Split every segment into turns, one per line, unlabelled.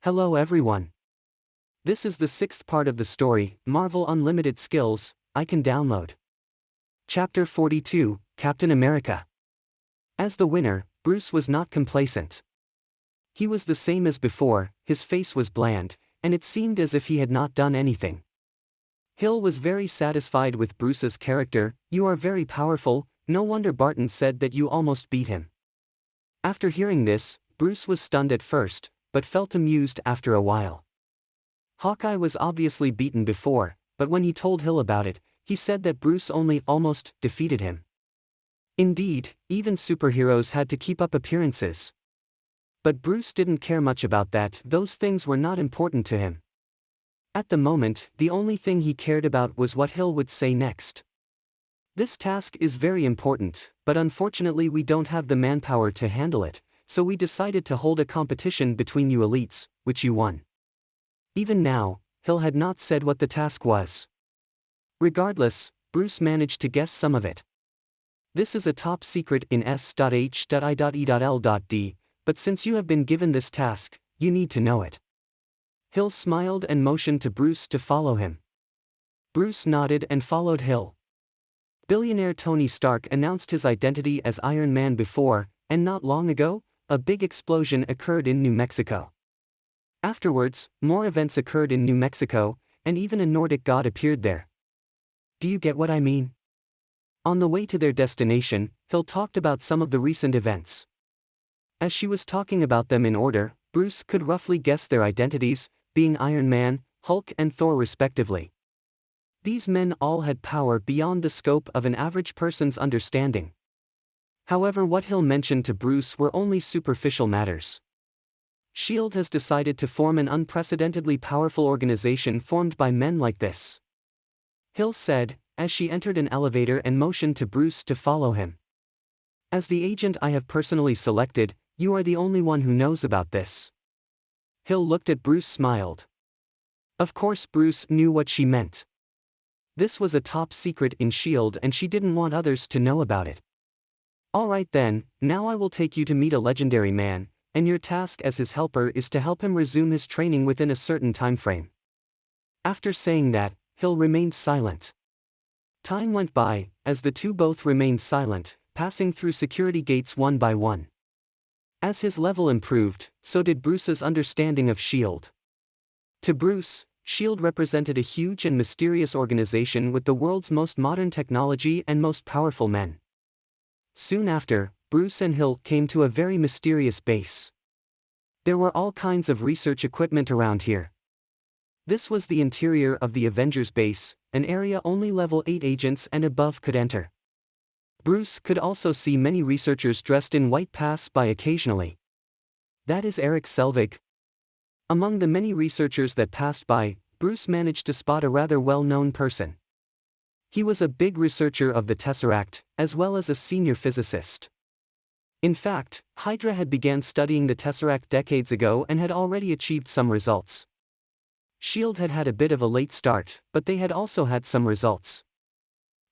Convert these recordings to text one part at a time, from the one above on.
Hello everyone. This is the sixth part of the story, Marvel Unlimited Skills, I Can Download. Chapter 42, Captain America. As the winner, Bruce was not complacent. He was the same as before, his face was bland, and it seemed as if he had not done anything. Hill was very satisfied with Bruce's character. You are very powerful, no wonder Barton said that you almost beat him. After hearing this, Bruce was stunned at first, but felt amused after a while. Hawkeye was obviously beaten before, but when he told Hill about it, he said that Bruce only almost defeated him. Indeed, even superheroes had to keep up appearances. But Bruce didn't care much about that, those things were not important to him. At the moment, the only thing he cared about was what Hill would say next. This task is very important, but unfortunately we don't have the manpower to handle it, so we decided to hold a competition between you elites, which you won. Even now, Hill had not said what the task was. Regardless, Bruce managed to guess some of it. This is a top secret in S.H.I.E.L.D, but since you have been given this task, you need to know it. Hill smiled and motioned to Bruce to follow him. Bruce nodded and followed Hill. Billionaire Tony Stark announced his identity as Iron Man before, and not long ago, a big explosion occurred in New Mexico. Afterwards, more events occurred in New Mexico, and even a Nordic god appeared there. Do you get what I mean? On the way to their destination, Hill talked about some of the recent events. As she was talking about them in order, Bruce could roughly guess their identities, being Iron Man, Hulk and Thor respectively. These men all had power beyond the scope of an average person's understanding. However, what Hill mentioned to Bruce were only superficial matters. S.H.I.E.L.D. has decided to form an unprecedentedly powerful organization formed by men like this. Hill said, as she entered an elevator and motioned to Bruce to follow him. As the agent I have personally selected, you are the only one who knows about this. Hill looked at Bruce, smiled. Of course Bruce knew what she meant. This was a top secret in S.H.I.E.L.D. and she didn't want others to know about it. Alright then, now I will take you to meet a legendary man, and your task as his helper is to help him resume his training within a certain time frame. After saying that, Hill remained silent. Time went by, as the two both remained silent, passing through security gates one by one. As his level improved, so did Bruce's understanding of S.H.I.E.L.D. To Bruce, S.H.I.E.L.D. represented a huge and mysterious organization with the world's most modern technology and most powerful men. Soon after, Bruce and Hill came to a very mysterious base. There were all kinds of research equipment around here. This was the interior of the Avengers base, an area only level 8 agents and above could enter. Bruce could also see many researchers dressed in white pass by occasionally. That is Eric Selvig. Among the many researchers that passed by, Bruce managed to spot a rather well-known person. He was a big researcher of the Tesseract, as well as a senior physicist. In fact, Hydra had begun studying the Tesseract decades ago and had already achieved some results. S.H.I.E.L.D. had had a bit of a late start, but they had also had some results.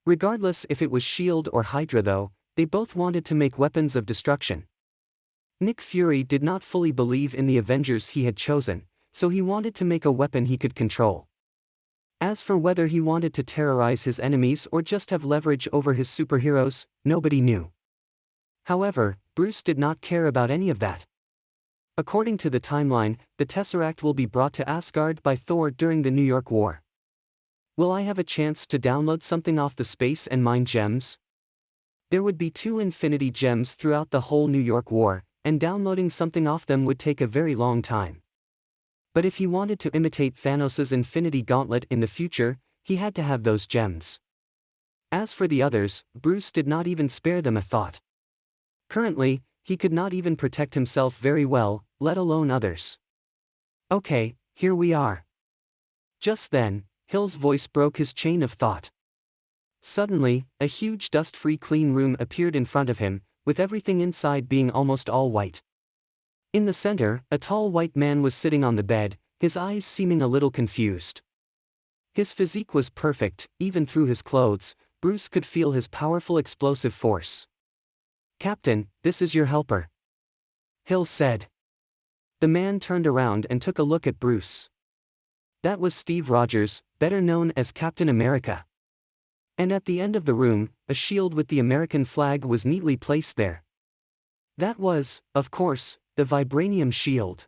Regardless if it was S.H.I.E.L.D. or Hydra though, they both wanted to make weapons of destruction. Nick Fury did not fully believe in the Avengers he had chosen, so he wanted to make a weapon he could control. As for whether he wanted to terrorize his enemies or just have leverage over his superheroes, nobody knew. However, Bruce did not care about any of that. According to the timeline, the Tesseract will be brought to Asgard by Thor during the New York War. Will I have a chance to download something off the space and mine gems? There would be 2 Infinity Gems throughout the whole New York War, and downloading something off them would take a very long time. But if he wanted to imitate Thanos' Infinity Gauntlet in the future, he had to have those gems. As for the others, Bruce did not even spare them a thought. Currently, he could not even protect himself very well, let alone others. Okay, here we are. Just then, Hill's voice broke his chain of thought. Suddenly, a huge dust-free clean room appeared in front of him, with everything inside being almost all white. In the center, a tall white man was sitting on the bed, his eyes seeming a little confused. His physique was perfect, even through his clothes, Bruce could feel his powerful explosive force. "Captain, this is your helper," Hill said. The man turned around and took a look at Bruce. That was Steve Rogers, better known as Captain America. And at the end of the room, a shield with the American flag was neatly placed there. That was, of course, the vibranium shield.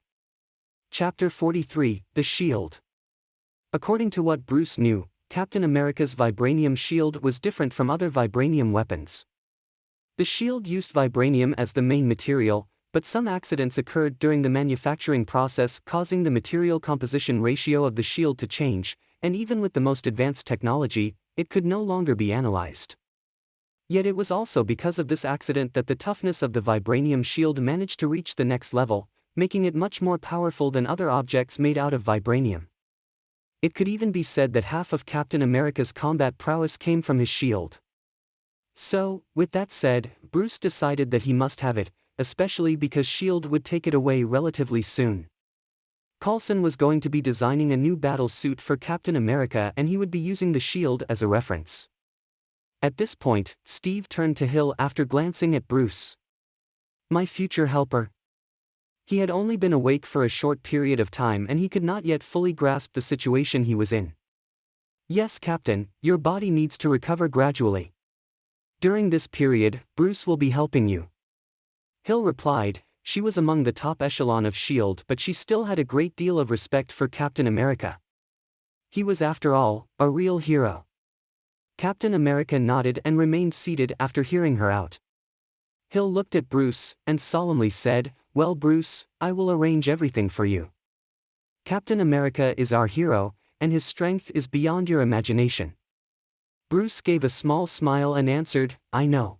Chapter 43, The Shield. According to what Bruce knew, Captain America's vibranium shield was different from other vibranium weapons. The shield used vibranium as the main material, but some accidents occurred during the manufacturing process, causing the material composition ratio of the shield to change, and even with the most advanced technology, it could no longer be analyzed. Yet it was also because of this accident that the toughness of the vibranium shield managed to reach the next level, making it much more powerful than other objects made out of vibranium. It could even be said that half of Captain America's combat prowess came from his shield. So, with that said, Bruce decided that he must have it, especially because S.H.I.E.L.D. would take it away relatively soon. Coulson was going to be designing a new battle suit for Captain America and he would be using the shield as a reference. At this point, Steve turned to Hill after glancing at Bruce. "My future helper." He had only been awake for a short period of time and he could not yet fully grasp the situation he was in. "Yes, Captain, your body needs to recover gradually. During this period, Bruce will be helping you." Hill replied. She was among the top echelon of S.H.I.E.L.D., but she still had a great deal of respect for Captain America. He was, after all, a real hero. Captain America nodded and remained seated after hearing her out. Hill looked at Bruce and solemnly said, "Well, Bruce, I will arrange everything for you. Captain America is our hero, and his strength is beyond your imagination." Bruce gave a small smile and answered, "I know."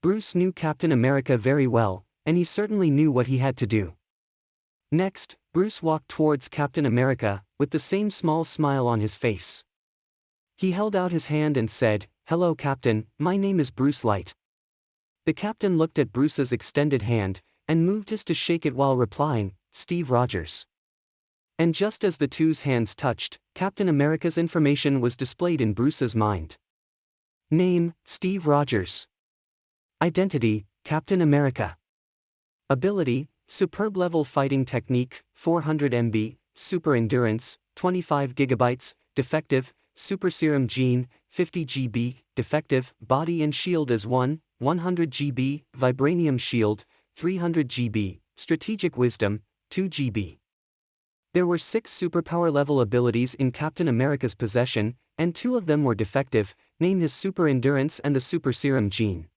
Bruce knew Captain America very well, and he certainly knew what he had to do. Next, Bruce walked towards Captain America, with the same small smile on his face. He held out his hand and said, "Hello, Captain, my name is Bruce Lite." The captain looked at Bruce's extended hand, and moved his to shake it while replying, "Steve Rogers." And just as the two's hands touched, Captain America's information was displayed in Bruce's mind. Name, Steve Rogers. Identity, Captain America. Ability, superb level fighting technique, 400 MB, super endurance, 25 GB, defective, super serum gene, 50 GB, defective, body and shield as 100 GB, vibranium shield, 300 GB, strategic wisdom, 2 GB. There were 6 superpower level abilities in Captain America's possession, and 2 of them were defective, named his super endurance and the super serum gene.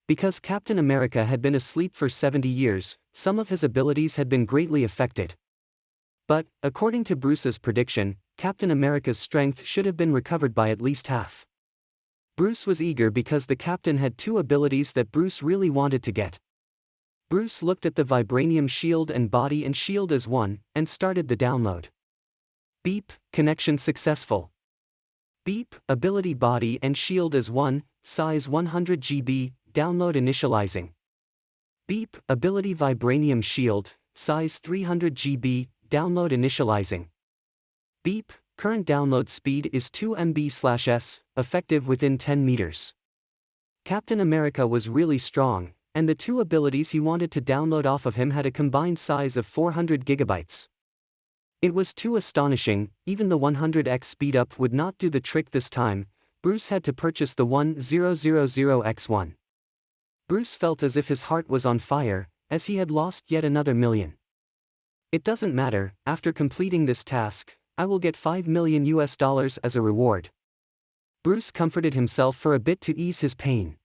Because Captain America had been asleep for 70 years, some of his abilities had been greatly affected. But, according to Bruce's prediction, Captain America's strength should have been recovered by at least half. Bruce was eager because the captain had 2 abilities that Bruce really wanted to get. Bruce looked at the vibranium shield and body and shield as one, and started the download. Beep, connection successful. Beep, ability body and shield as one, size 100 GB, download initializing. Beep, ability vibranium shield, size 300 GB, download initializing. Beep, current download speed is 2 MB/s, effective within 10 meters. Captain America was really strong, and the 2 abilities he wanted to download off of him had a combined size of 400 GB. It was too astonishing. Even the 100x speedup would not do the trick this time. Bruce had to purchase the 1000x1. Bruce felt as if his heart was on fire, as he had lost yet another million. "It doesn't matter, after completing this task, I will get $5 million as a reward." Bruce comforted himself for a bit to ease his pain.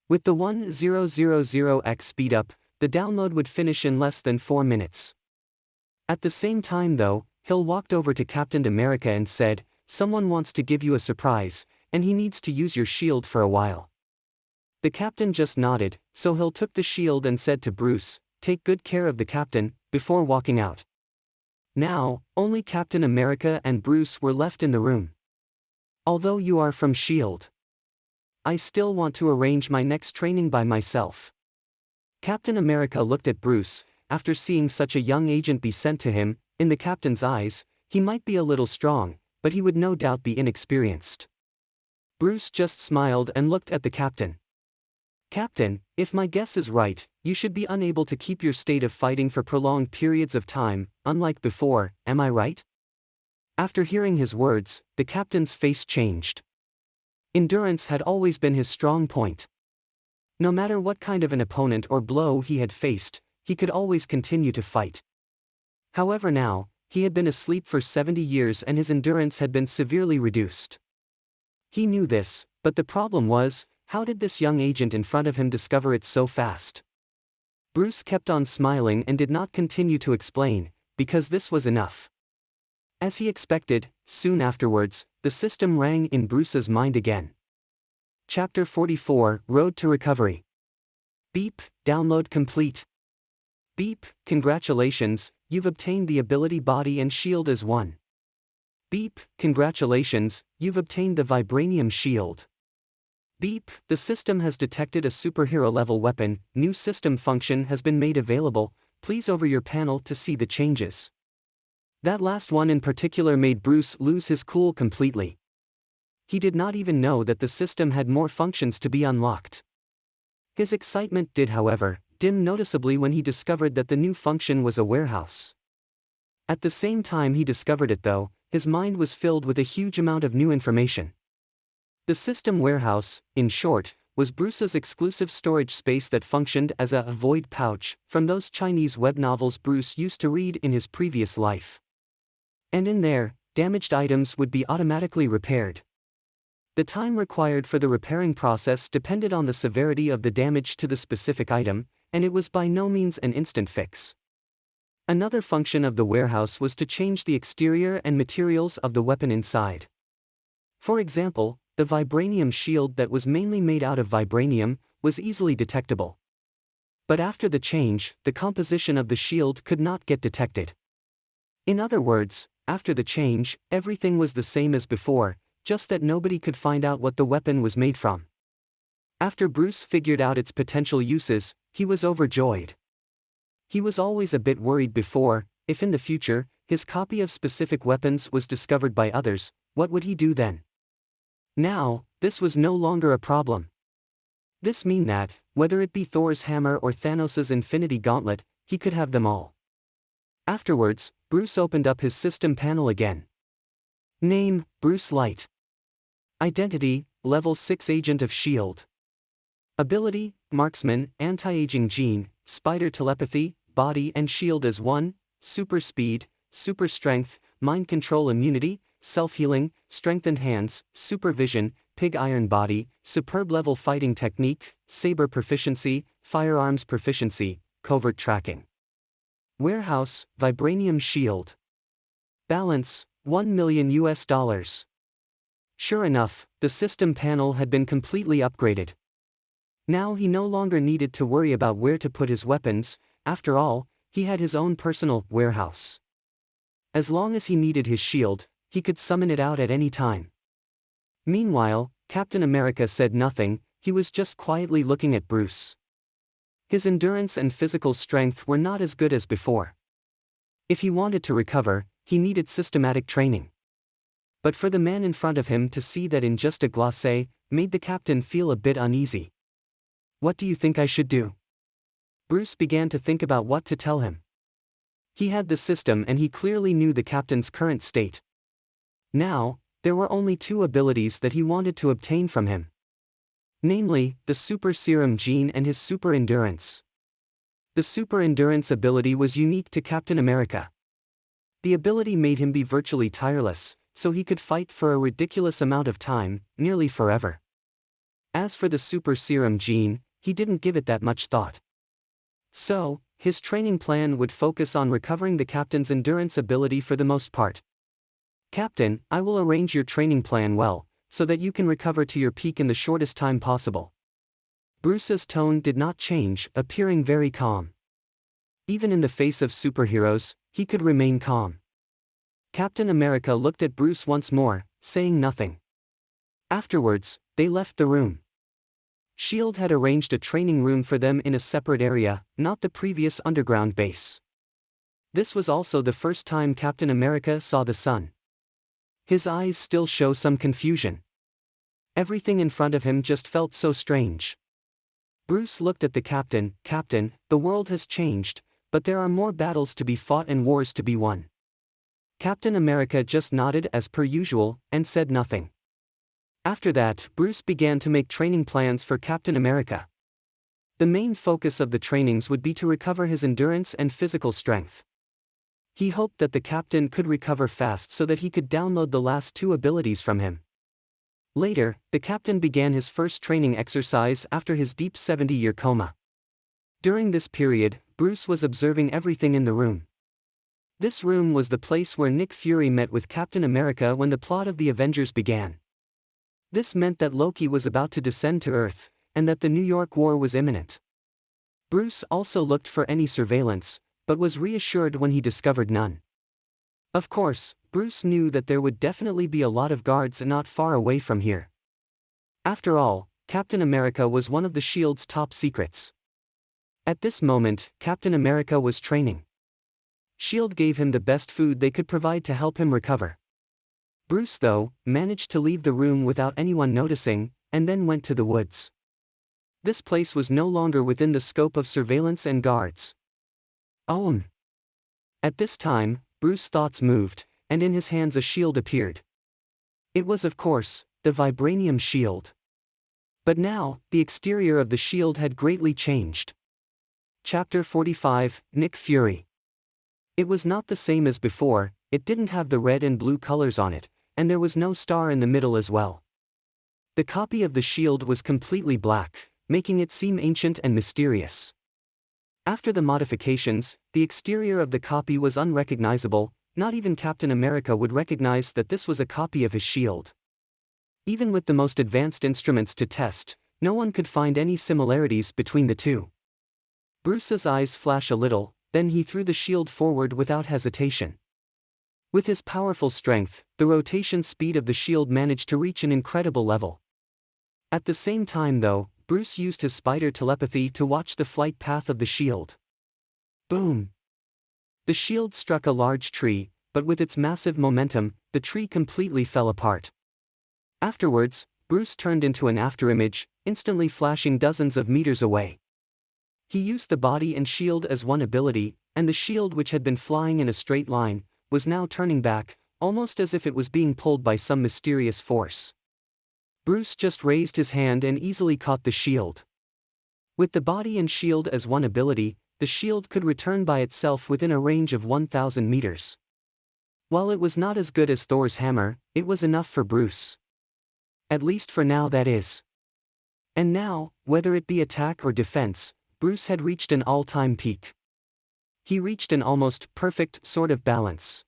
With the 1000x speedup, the download would finish in less than 4 minutes. At the same time though, Hill walked over to Captain America and said, "Someone wants to give you a surprise, and he needs to use your shield for a while." The captain just nodded, so Hill took the shield and said to Bruce, "Take good care of the captain," before walking out. Now, only Captain America and Bruce were left in the room. "Although you are from S.H.I.E.L.D., I still want to arrange my next training by myself." Captain America looked at Bruce. After seeing such a young agent be sent to him, in the captain's eyes, he might be a little strong, but he would no doubt be inexperienced. Bruce just smiled and looked at the captain. Captain, if my guess is right, you should be unable to keep your state of fighting for prolonged periods of time, unlike before, am I right? After hearing his words, the captain's face changed. Endurance had always been his strong point. No matter what kind of an opponent or blow he had faced, he could always continue to fight. However now, he had been asleep for 70 years and his endurance had been severely reduced. He knew this, but the problem was, how did this young agent in front of him discover it so fast? Bruce kept on smiling and did not continue to explain, because this was enough. As he expected, soon afterwards, the system rang in Bruce's mind again. Chapter 44, Road to Recovery. Beep, download complete. Beep, congratulations, you've obtained the ability Body and Shield as one. Beep, congratulations, you've obtained the Vibranium Shield. Beep, the system has detected a superhero-level weapon, new system function has been made available, please over your panel to see the changes. That last one in particular made Bruce lose his cool completely. He did not even know that the system had more functions to be unlocked. His excitement did, however, dim noticeably when he discovered that the new function was a warehouse. At the same time he discovered it though, his mind was filled with a huge amount of new information. The system warehouse, in short, was Bruce's exclusive storage space that functioned as a void pouch from those Chinese web novels Bruce used to read in his previous life. And in there, damaged items would be automatically repaired. The time required for the repairing process depended on the severity of the damage to the specific item, and it was by no means an instant fix. Another function of the warehouse was to change the exterior and materials of the weapon inside. For example, the Vibranium Shield that was mainly made out of vibranium was easily detectable. But after the change, the composition of the shield could not get detected. In other words, after the change, everything was the same as before, just that nobody could find out what the weapon was made from. After Bruce figured out its potential uses, he was overjoyed. He was always a bit worried before, if in the future, his copy of specific weapons was discovered by others, what would he do then? Now, this was no longer a problem. This meant that, whether it be Thor's hammer or Thanos' Infinity Gauntlet, he could have them all. Afterwards, Bruce opened up his system panel again. Name, Bruce Lite. Identity, Level 6 Agent of S.H.I.E.L.D. Ability, Marksman, Anti-Aging Gene, Spider Telepathy, Body and Shield as one, Super Speed, Super Strength, Mind Control Immunity, Self-Healing, Strengthened Hands, Supervision, Pig Iron Body, Superb Level Fighting Technique, Saber Proficiency, Firearms Proficiency, Covert Tracking. Warehouse, Vibranium Shield. Balance, $1 million US. Sure enough, the system panel had been completely upgraded. Now he no longer needed to worry about where to put his weapons, after all, he had his own personal warehouse. As long as he needed his shield, he could summon it out at any time. Meanwhile, Captain America said nothing, he was just quietly looking at Bruce. His endurance and physical strength were not as good as before. If he wanted to recover, he needed systematic training. But for the man in front of him to see that in just a glacé, made the captain feel a bit uneasy. What do you think I should do? Bruce began to think about what to tell him. He had the system and he clearly knew the captain's current state. Now, there were only two abilities that he wanted to obtain from him. Namely, the Super Serum Gene and his Super Endurance. The Super Endurance ability was unique to Captain America. The ability made him be virtually tireless, so he could fight for a ridiculous amount of time, nearly forever. As for the Super Serum Gene, he didn't give it that much thought. So, his training plan would focus on recovering the captain's endurance ability for the most part. Captain, I will arrange your training plan well, so that you can recover to your peak in the shortest time possible. Bruce's tone did not change, appearing very calm. Even in the face of superheroes, he could remain calm. Captain America looked at Bruce once more, saying nothing. Afterwards, they left the room. S.H.I.E.L.D. had arranged a training room for them in a separate area, not the previous underground base. This was also the first time Captain America saw the sun. His eyes still show some confusion. Everything in front of him just felt so strange. Bruce looked at the captain. "Captain, the world has changed, but there are more battles to be fought and wars to be won." Captain America just nodded as per usual, and said nothing. After that, Bruce began to make training plans for Captain America. The main focus of the trainings would be to recover his endurance and physical strength. He hoped that the captain could recover fast so that he could download the last two abilities from him. Later, the captain began his first training exercise after his deep 70-year coma. During this period, Bruce was observing everything in the room. This room was the place where Nick Fury met with Captain America when the plot of the Avengers began. This meant that Loki was about to descend to Earth, and that the New York War was imminent. Bruce also looked for any surveillance, but was reassured when he discovered none. Of course, Bruce knew that there would definitely be a lot of guards not far away from here. After all, Captain America was one of the S.H.I.E.L.D.'s top secrets. At this moment, Captain America was training. S.H.I.E.L.D. gave him the best food they could provide to help him recover. Bruce, though, managed to leave the room without anyone noticing, and then went to the woods. This place was no longer within the scope of surveillance and guards. At this time, Bruce's thoughts moved, and in his hands a shield appeared. It was, of course, the vibranium shield. But now, the exterior of the shield had greatly changed. Chapter 45, Nick Fury. It was not the same as before. It didn't have the red and blue colors on it, and there was no star in the middle as well. The copy of the shield was completely black, making it seem ancient and mysterious. After the modifications, the exterior of the copy was unrecognizable. Not even Captain America would recognize that this was a copy of his shield. Even with the most advanced instruments to test, no one could find any similarities between the two. Bruce's eyes flashed a little, then he threw the shield forward without hesitation. With his powerful strength, the rotation speed of the shield managed to reach an incredible level. At the same time, though, Bruce used his spider telepathy to watch the flight path of the shield. Boom! The shield struck a large tree, but with its massive momentum, the tree completely fell apart. Afterwards, Bruce turned into an afterimage, instantly flashing dozens of meters away. He used the body and shield as one ability, and the shield, which had been flying in a straight line, was now turning back, almost as if it was being pulled by some mysterious force. Bruce just raised his hand and easily caught the shield. With the body and shield as one ability, the shield could return by itself within a range of 1,000 meters. While it was not as good as Thor's hammer, it was enough for Bruce. At least for now, that is. And now, whether it be attack or defense, Bruce had reached an all-time peak. He reached an almost perfect sort of balance.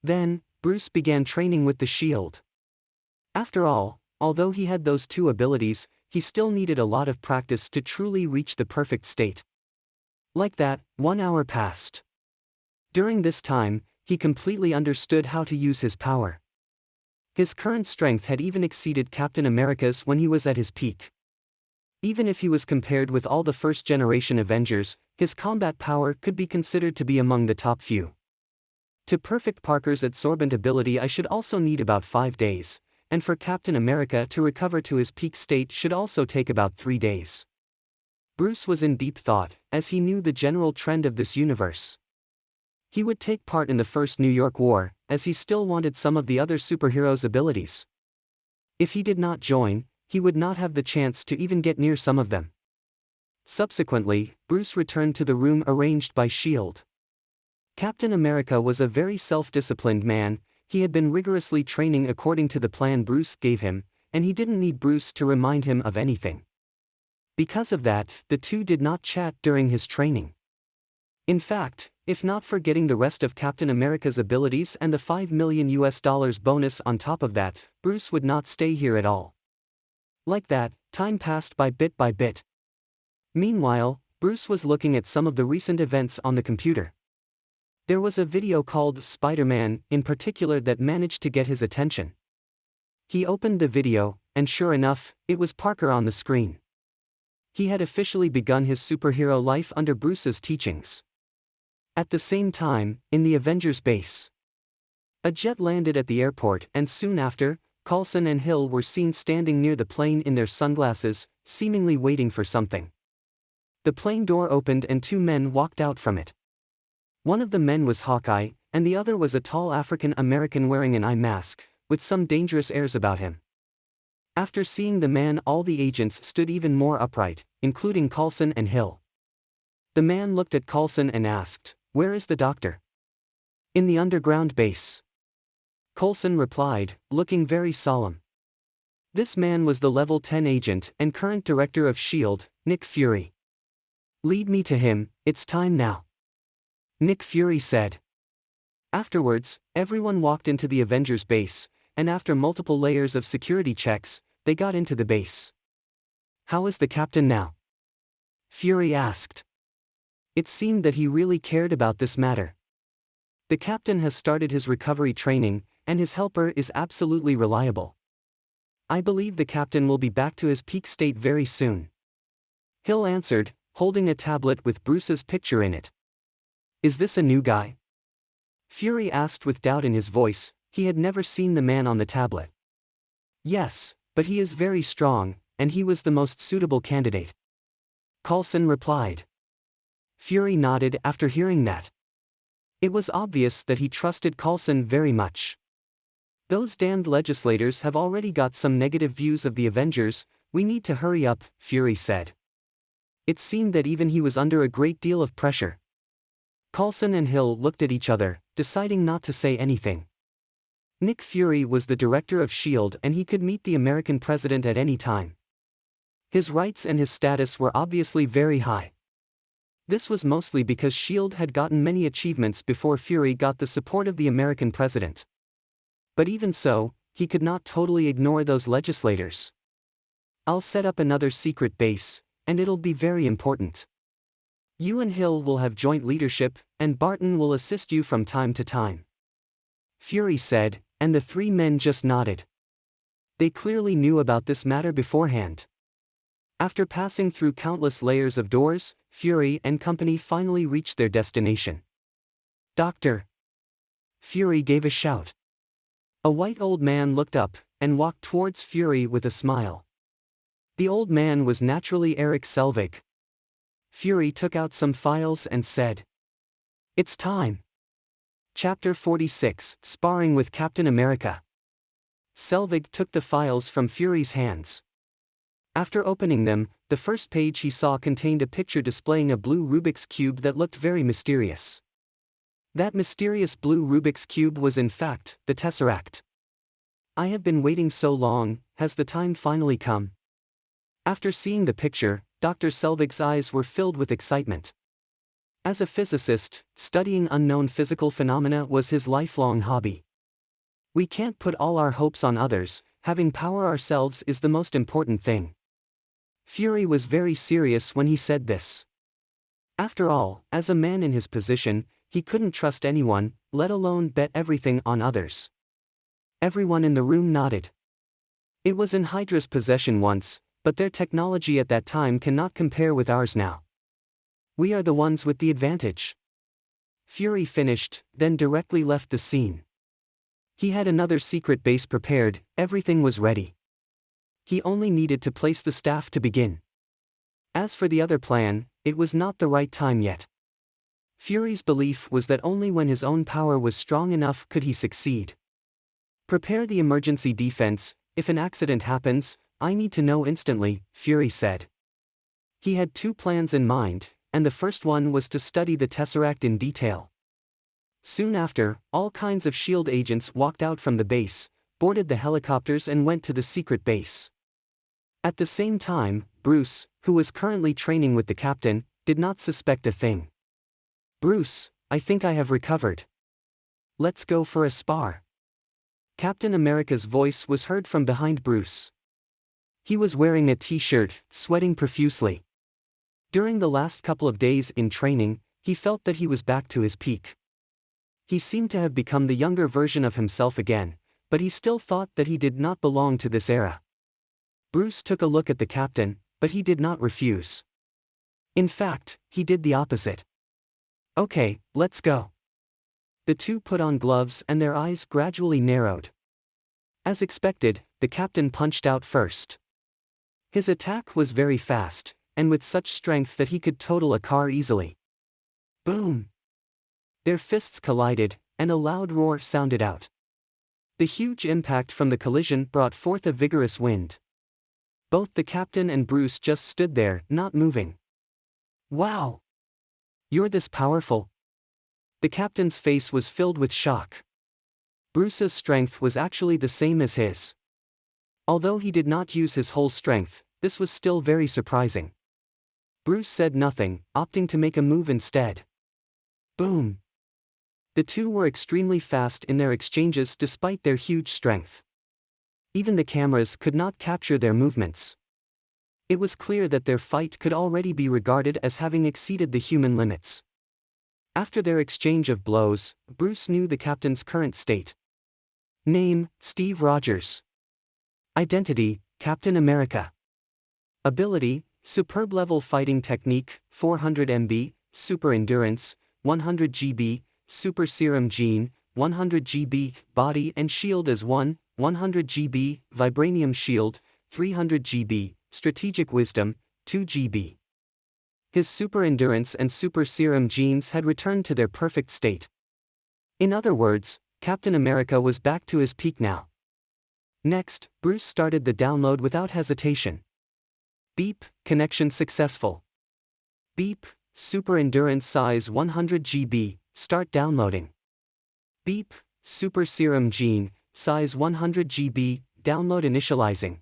Then, Bruce began training with the shield. After all, although he had those two abilities, he still needed a lot of practice to truly reach the perfect state. Like that, 1 hour passed. During this time, he completely understood how to use his power. His current strength had even exceeded Captain America's when he was at his peak. Even if he was compared with all the first-generation Avengers, his combat power could be considered to be among the top few. To perfect Parker's adsorbent ability, I should also need about 5 days, and for Captain America to recover to his peak state should also take about 3 days. Bruce was in deep thought, as he knew the general trend of this universe. He would take part in the First New York War, as he still wanted some of the other superheroes' abilities. If he did not join, he would not have the chance to even get near some of them. Subsequently, Bruce returned to the room arranged by S.H.I.E.L.D. Captain America was a very self-disciplined man. He had been rigorously training according to the plan Bruce gave him, and he didn't need Bruce to remind him of anything. Because of that, the two did not chat during his training. In fact, if not for getting the rest of Captain America's abilities and the $5 million bonus on top of that, Bruce would not stay here at all. Like that, time passed by bit. Meanwhile, Bruce was looking at some of the recent events on the computer. There was a video called Spider-Man, in particular, that managed to get his attention. He opened the video, and sure enough, it was Parker on the screen. He had officially begun his superhero life under Bruce's teachings. At the same time, in the Avengers base, a jet landed at the airport, and soon after, Coulson and Hill were seen standing near the plane in their sunglasses, seemingly waiting for something. The plane door opened and two men walked out from it. One of the men was Hawkeye, and the other was a tall African American wearing an eye mask, with some dangerous airs about him. After seeing the man, all the agents stood even more upright, including Coulson and Hill. The man looked at Coulson and asked, "Where is the doctor?" "In the underground base." Coulson replied, looking very solemn. This man was the Level 10 agent and current director of S.H.I.E.L.D., Nick Fury. "Lead me to him, it's time now," Nick Fury said. Afterwards, everyone walked into the Avengers base, and after multiple layers of security checks, they got into the base. "How is the captain now?" Fury asked. It seemed that he really cared about this matter. "The captain has started his recovery training, and his helper is absolutely reliable. I believe the captain will be back to his peak state very soon," Hill answered, holding a tablet with Bruce's picture in it. "Is this a new guy?" Fury asked with doubt in his voice. He had never seen the man on the tablet. "Yes, but he is very strong, and he was the most suitable candidate," Coulson replied. Fury nodded after hearing that. It was obvious that he trusted Coulson very much. "Those damned legislators have already got some negative views of the Avengers, we need to hurry up," Fury said. It seemed that even he was under a great deal of pressure. Coulson and Hill looked at each other, deciding not to say anything. Nick Fury was the director of S.H.I.E.L.D. and he could meet the American president at any time. His rights and his status were obviously very high. This was mostly because S.H.I.E.L.D. had gotten many achievements before Fury got the support of the American president. But even so, he could not totally ignore those legislators. "I'll set up another secret base, and it'll be very important. You and Hill will have joint leadership, and Barton will assist you from time to time," Fury said, and the three men just nodded. They clearly knew about this matter beforehand. After passing through countless layers of doors, Fury and company finally reached their destination. "Doctor!" Fury gave a shout. A white old man looked up, and walked towards Fury with a smile. The old man was naturally Eric Selvig. Fury took out some files and said, "It's time." Chapter 46, Sparring with Captain America. Selvig took the files from Fury's hands. After opening them, the first page he saw contained a picture displaying a blue Rubik's Cube that looked very mysterious. That mysterious blue Rubik's Cube was in fact the Tesseract. "I have been waiting so long, has the time finally come?" After seeing the picture, Dr. Selvig's eyes were filled with excitement. As a physicist, studying unknown physical phenomena was his lifelong hobby. "We can't put all our hopes on others, having power ourselves is the most important thing." Fury was very serious when he said this. After all, as a man in his position, he couldn't trust anyone, let alone bet everything on others. Everyone in the room nodded. It was in Hydra's possession once, but their technology at that time cannot compare with ours now. We are the ones with the advantage. Fury finished, then directly left the scene. He had another secret base prepared, everything was ready. He only needed to place the staff to begin. As for the other plan, it was not the right time yet. Fury's belief was that only when his own power was strong enough could he succeed. "Prepare the emergency defense, if an accident happens, I need to know instantly," Fury said. He had two plans in mind, and the first one was to study the Tesseract in detail. Soon after, all kinds of S.H.I.E.L.D. agents walked out from the base, boarded the helicopters and went to the secret base. At the same time, Bruce, who was currently training with the captain, did not suspect a thing. "Bruce, I think I have recovered. Let's go for a spar." Captain America's voice was heard from behind Bruce. He was wearing a t-shirt, sweating profusely. During the last couple of days in training, he felt that he was back to his peak. He seemed to have become the younger version of himself again, but he still thought that he did not belong to this era. Bruce took a look at the captain, but he did not refuse. In fact, he did the opposite. "Okay, let's go." The two put on gloves and their eyes gradually narrowed. As expected, the captain punched out first. His attack was very fast, and with such strength that he could total a car easily. Boom! Their fists collided, and a loud roar sounded out. The huge impact from the collision brought forth a vigorous wind. Both the captain and Bruce just stood there, not moving. Wow! You're this powerful? The captain's face was filled with shock. Bruce's strength was actually the same as his. Although he did not use his whole strength, this was still very surprising. Bruce said nothing, opting to make a move instead. Boom! The two were extremely fast in their exchanges despite their huge strength. Even the cameras could not capture their movements. It was clear that their fight could already be regarded as having exceeded the human limits. After their exchange of blows, Bruce knew the captain's current state. Name: Steve Rogers. Identity: Captain America. Ability: Superb level fighting technique, 400 MB, super endurance, 100 GB, super serum gene, 100 GB, body and shield as 100 GB, vibranium shield, 300 GB, strategic wisdom, 2 GB. His super endurance and super serum genes had returned to their perfect state. In other words, Captain America was back to his peak now. Next, Bruce started the download without hesitation. Beep, connection successful. Beep, super endurance size 100 GB, start downloading. Beep, super serum gene, size 100 GB, download initializing.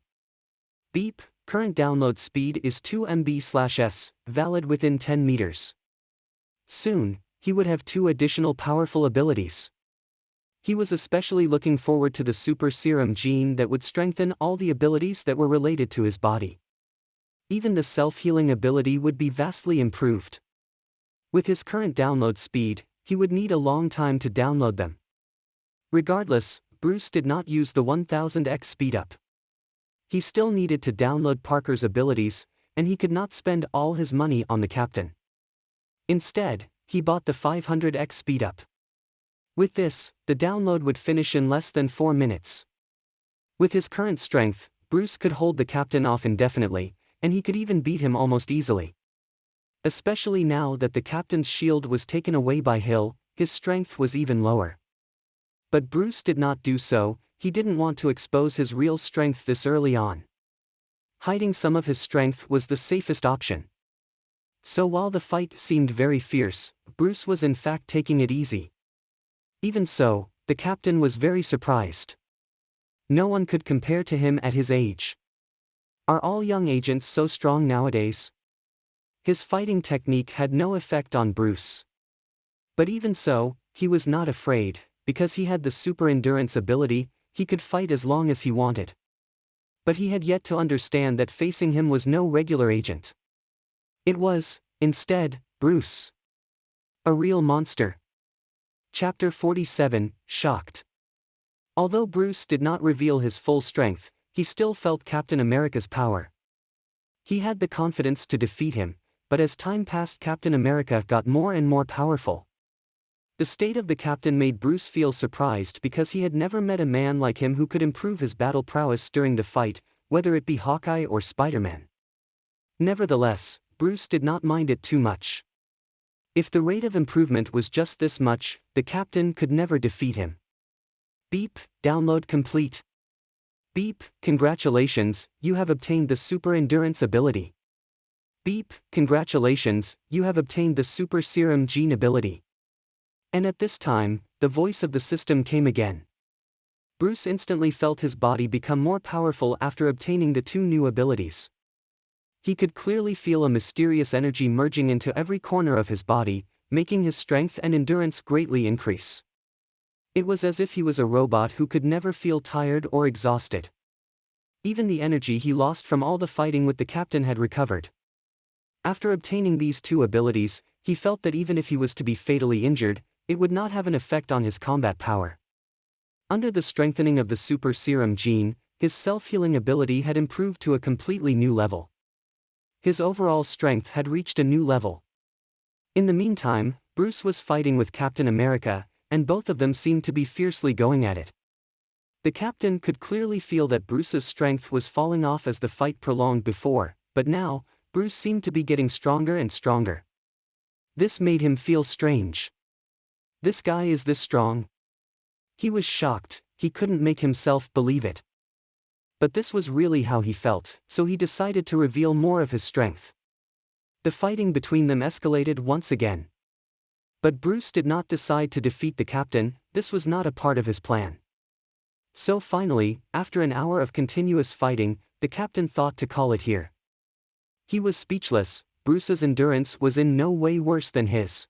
Beep, current download speed is 2 MB/s, valid within 10 meters. Soon, he would have 2 additional powerful abilities. He was especially looking forward to the super serum gene that would strengthen all the abilities that were related to his body. Even the self-healing ability would be vastly improved. With his current download speed, he would need a long time to download them. Regardless, Bruce did not use the 1000x speedup. He still needed to download Parker's abilities, and he could not spend all his money on the captain. Instead, he bought the 500x speedup. With this, the download would finish in less than 4 minutes. With his current strength, Bruce could hold the captain off indefinitely, and he could even beat him almost easily. Especially now that the captain's shield was taken away by Hill, his strength was even lower. But Bruce did not do so. He didn't want to expose his real strength this early on. Hiding some of his strength was the safest option. So while the fight seemed very fierce, Bruce was in fact taking it easy. Even so, the captain was very surprised. No one could compare to him at his age. Are all young agents so strong nowadays? His fighting technique had no effect on Bruce. But even so, he was not afraid, because he had the super endurance ability. He could fight as long as he wanted. But he had yet to understand that facing him was no regular agent. It was, instead, Bruce. A real monster. Chapter 47, Shocked. Although Bruce did not reveal his full strength, he still felt Captain America's power. He had the confidence to defeat him, but as time passed, Captain America got more and more powerful. The state of the captain made Bruce feel surprised because he had never met a man like him who could improve his battle prowess during the fight, whether it be Hawkeye or Spider-Man. Nevertheless, Bruce did not mind it too much. If the rate of improvement was just this much, the captain could never defeat him. Beep, download complete. Beep, congratulations, you have obtained the super endurance ability. Beep, congratulations, you have obtained the super serum gene ability. And at this time, the voice of the system came again. Bruce instantly felt his body become more powerful after obtaining the 2 new abilities. He could clearly feel a mysterious energy merging into every corner of his body, making his strength and endurance greatly increase. It was as if he was a robot who could never feel tired or exhausted. Even the energy he lost from all the fighting with the captain had recovered. After obtaining these 2 abilities, he felt that even if he was to be fatally injured, it would not have an effect on his combat power. Under the strengthening of the super serum gene, his self-healing ability had improved to a completely new level. His overall strength had reached a new level. In the meantime, Bruce was fighting with Captain America, and both of them seemed to be fiercely going at it. The captain could clearly feel that Bruce's strength was falling off as the fight prolonged before, but now, Bruce seemed to be getting stronger and stronger. This made him feel strange. This guy is this strong? He was shocked, he couldn't make himself believe it. But this was really how he felt, so he decided to reveal more of his strength. The fighting between them escalated once again. But Bruce did not decide to defeat the captain, this was not a part of his plan. So finally, after an hour of continuous fighting, the captain thought to call it here. He was speechless. Bruce's endurance was in no way worse than his.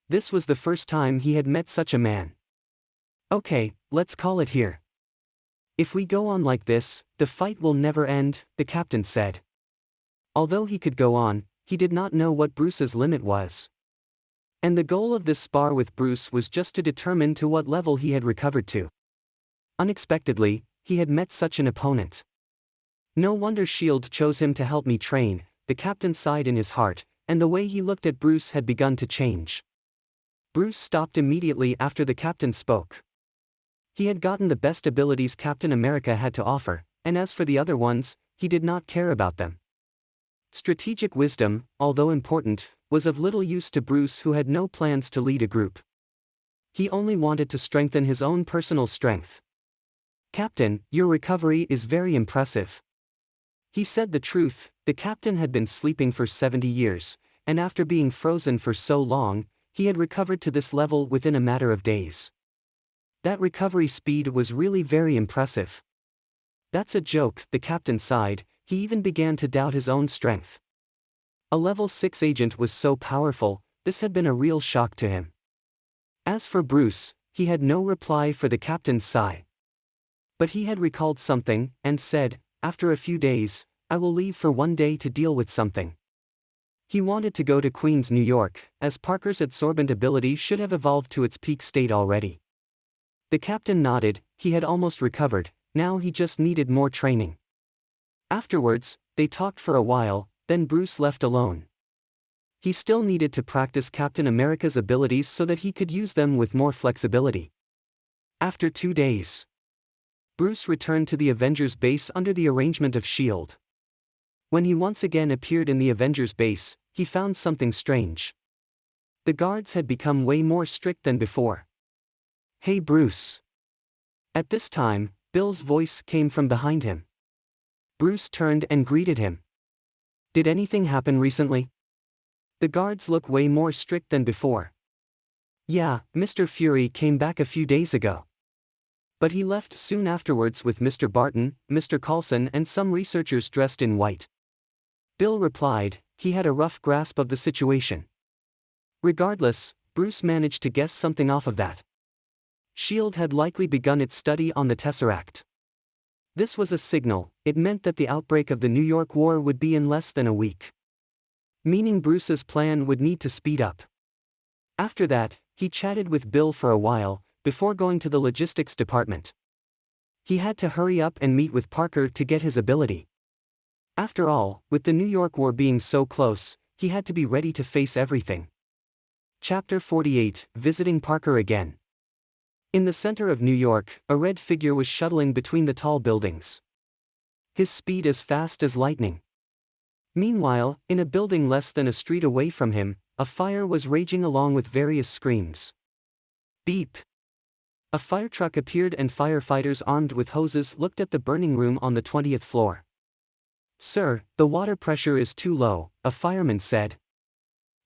This was the first time he had met such a man. Okay, let's call it here. If we go on like this, the fight will never end, the captain said. Although he could go on, he did not know what Bruce's limit was. And the goal of this spar with Bruce was just to determine to what level he had recovered to. Unexpectedly, he had met such an opponent. No wonder S.H.I.E.L.D. chose him to help me train, the captain sighed in his heart, and the way he looked at Bruce had begun to change. Bruce stopped immediately after the captain spoke. He had gotten the best abilities Captain America had to offer, and as for the other ones, he did not care about them. Strategic wisdom, although important, was of little use to Bruce, who had no plans to lead a group. He only wanted to strengthen his own personal strength. Captain, your recovery is very impressive. He said the truth, the captain had been sleeping for 70 years, and after being frozen for so long, he had recovered to this level within a matter of days. That recovery speed was really very impressive. That's a joke, the captain sighed, he even began to doubt his own strength. A level 6 agent was so powerful, this had been a real shock to him. As for Bruce, he had no reply for the captain's sigh. But he had recalled something, and said, after a few days, I will leave for one day to deal with something. He wanted to go to Queens, New York, as Parker's adsorbent ability should have evolved to its peak state already. The captain nodded, he had almost recovered, now he just needed more training. Afterwards, they talked for a while, then Bruce left alone. He still needed to practice Captain America's abilities so that he could use them with more flexibility. After 2 days, Bruce returned to the Avengers base under the arrangement of S.H.I.E.L.D. When he once again appeared in the Avengers base, he found something strange. The guards had become way more strict than before. Hey Bruce. At this time, Bill's voice came from behind him. Bruce turned and greeted him. Did anything happen recently? The guards look way more strict than before. Yeah, Mr. Fury came back a few days ago. But he left soon afterwards with Mr. Barton, Mr. Coulson and some researchers dressed in white. Bill replied, he had a rough grasp of the situation. Regardless, Bruce managed to guess something off of that. S.H.I.E.L.D. had likely begun its study on the Tesseract. This was a signal, it meant that the outbreak of the New York War would be in less than a week. Meaning Bruce's plan would need to speed up. After that, he chatted with Bill for a while, before going to the logistics department. He had to hurry up and meet with Parker to get his ability. After all, with the New York War being so close, he had to be ready to face everything. Chapter 48, Visiting Parker Again. In the center of New York, a red figure was shuttling between the tall buildings. His speed as fast as lightning. Meanwhile, in a building less than a street away from him, a fire was raging along with various screams. Beep! A fire truck appeared and firefighters armed with hoses looked at the burning room on the 20th floor. Sir, the water pressure is too low, a fireman said.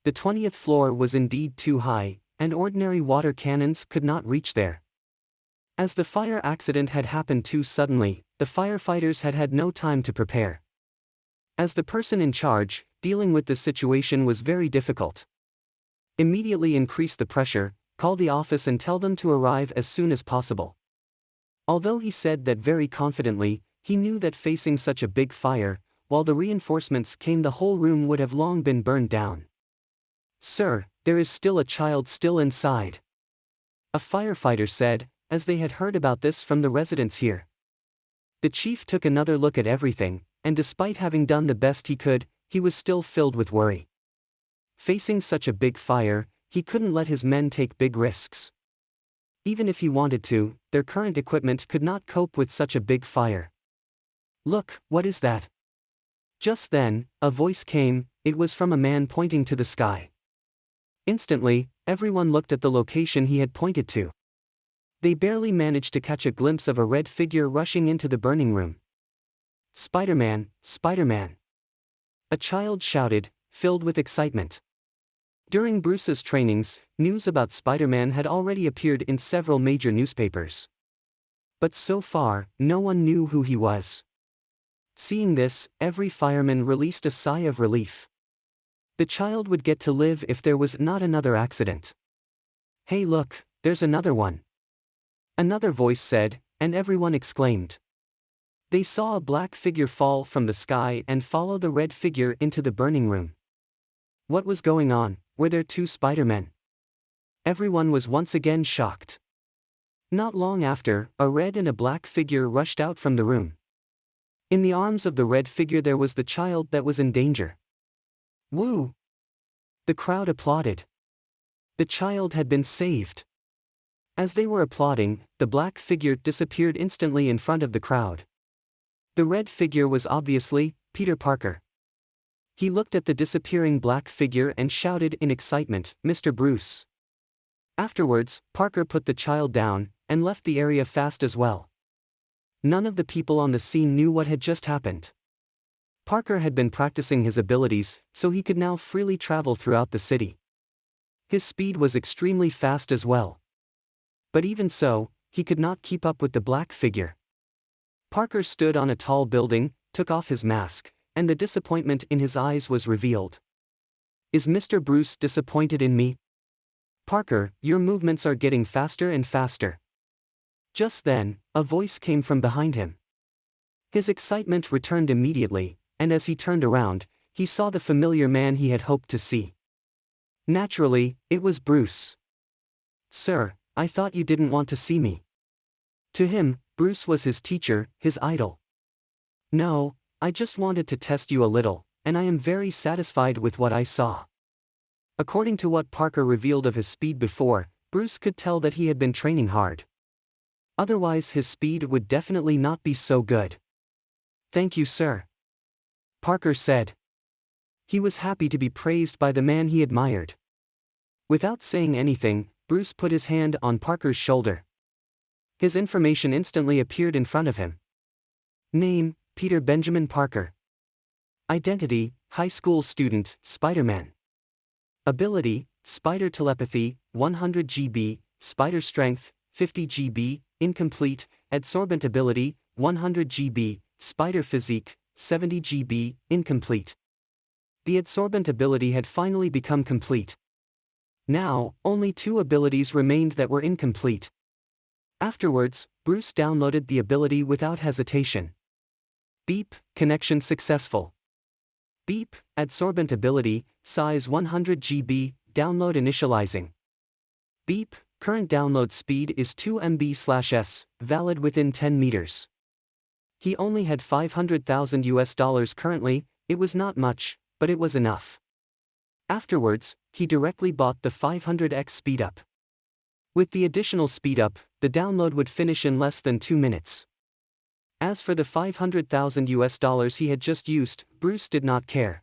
The 20th floor was indeed too high, and ordinary water cannons could not reach there. As the fire accident had happened too suddenly, the firefighters had had no time to prepare. As the person in charge, dealing with this situation was very difficult. Immediately increase the pressure, call the office and tell them to arrive as soon as possible. Although he said that very confidently, he knew that facing such a big fire, while the reinforcements came, the whole room would have long been burned down. Sir, there is still a child still inside. A firefighter said, as they had heard about this from the residents here. The chief took another look at everything, and despite having done the best he could, he was still filled with worry. Facing such a big fire, he couldn't let his men take big risks. Even if he wanted to, their current equipment could not cope with such a big fire. "Look, what is that?" Just then, a voice came. It was from a man pointing to the sky. Instantly, everyone looked at the location he had pointed to. They barely managed to catch a glimpse of a red figure rushing into the burning room. "Spider-Man, Spider-Man!" a child shouted, filled with excitement. During Bruce's trainings, news about Spider-Man had already appeared in several major newspapers. But so far, no one knew who he was. Seeing this, every fireman released a sigh of relief. The child would get to live if there was not another accident. "Hey look, there's another one!" another voice said, and everyone exclaimed. They saw a black figure fall from the sky and follow the red figure into the burning room. What was going on? Were there two Spider-Men? Everyone was once again shocked. Not long after, a red and a black figure rushed out from the room. In the arms of the red figure there was the child that was in danger. "Woo!" the crowd applauded. The child had been saved. As they were applauding, the black figure disappeared instantly in front of the crowd. The red figure was obviously Peter Parker. He looked at the disappearing black figure and shouted in excitement, "Mr. Bruce." Afterwards, Parker put the child down and left the area fast as well. None of the people on the scene knew what had just happened. Parker had been practicing his abilities, so he could now freely travel throughout the city. His speed was extremely fast as well. But even so, he could not keep up with the black figure. Parker stood on a tall building, took off his mask, and the disappointment in his eyes was revealed. "Is Mr. Bruce disappointed in me?" "Parker, your movements are getting faster and faster." Just then, a voice came from behind him. His excitement returned immediately, and as he turned around, he saw the familiar man he had hoped to see. Naturally, it was Bruce. "Sir, I thought you didn't want to see me." To him, Bruce was his teacher, his idol. "No, I just wanted to test you a little, and I am very satisfied with what I saw." According to what Parker revealed of his speed before, Bruce could tell that he had been training hard. Otherwise his speed would definitely not be so good. "Thank you, sir," Parker said. He was happy to be praised by the man he admired. Without saying anything, Bruce put his hand on Parker's shoulder. His information instantly appeared in front of him. Name, Peter Benjamin Parker. Identity, high school student, Spider-Man. Ability, spider telepathy, 100 GB, spider strength, 50 GB, incomplete, adsorbent ability, 100 GB, spider physique, 70 GB, incomplete. The adsorbent ability had finally become complete. Now, only two abilities remained that were incomplete. Afterwards, Bruce downloaded the ability without hesitation. Beep, connection successful. Beep, adsorbent ability, size 100 GB, download initializing. Beep, current download speed is 2 MB/s, valid within 10 meters. He only had $500,000 currently. It was not much, but it was enough. Afterwards, he directly bought the 500x speedup. With the additional speedup, the download would finish in less than 2 minutes. As for the $500,000 he had just used, Bruce did not care.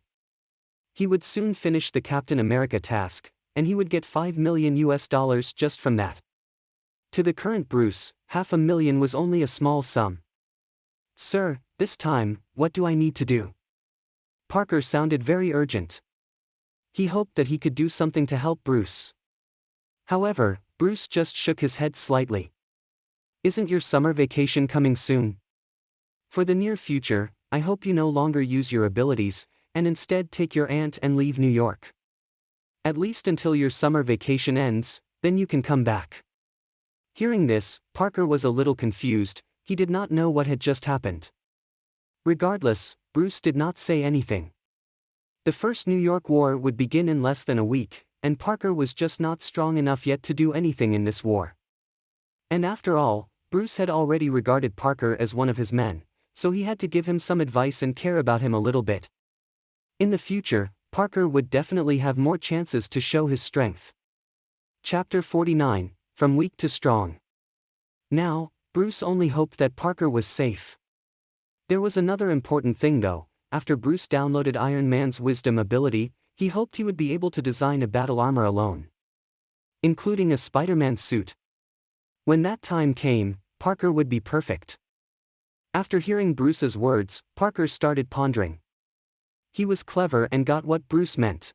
He would soon finish the Captain America task, and he would get $5 million just from that. To the current Bruce, $500,000 was only a small sum. "Sir, this time, what do I need to do?" Parker sounded very urgent. He hoped that he could do something to help Bruce. However, Bruce just shook his head slightly. "Isn't your summer vacation coming soon? For the near future, I hope you no longer use your abilities, and instead take your aunt and leave New York. At least until your summer vacation ends, then you can come back." Hearing this, Parker was a little confused. He did not know what had just happened. Regardless, Bruce did not say anything. The First New York War would begin in less than a week, and Parker was just not strong enough yet to do anything in this war. And after all, Bruce had already regarded Parker as one of his men, so he had to give him some advice and care about him a little bit. In the future, Parker would definitely have more chances to show his strength. Chapter 49, from weak to strong. Now, Bruce only hoped that Parker was safe. There was another important thing though. After Bruce downloaded Iron Man's wisdom ability, he hoped he would be able to design a battle armor alone, including a Spider-Man suit. When that time came, Parker would be perfect. After hearing Bruce's words, Parker started pondering. He was clever and got what Bruce meant.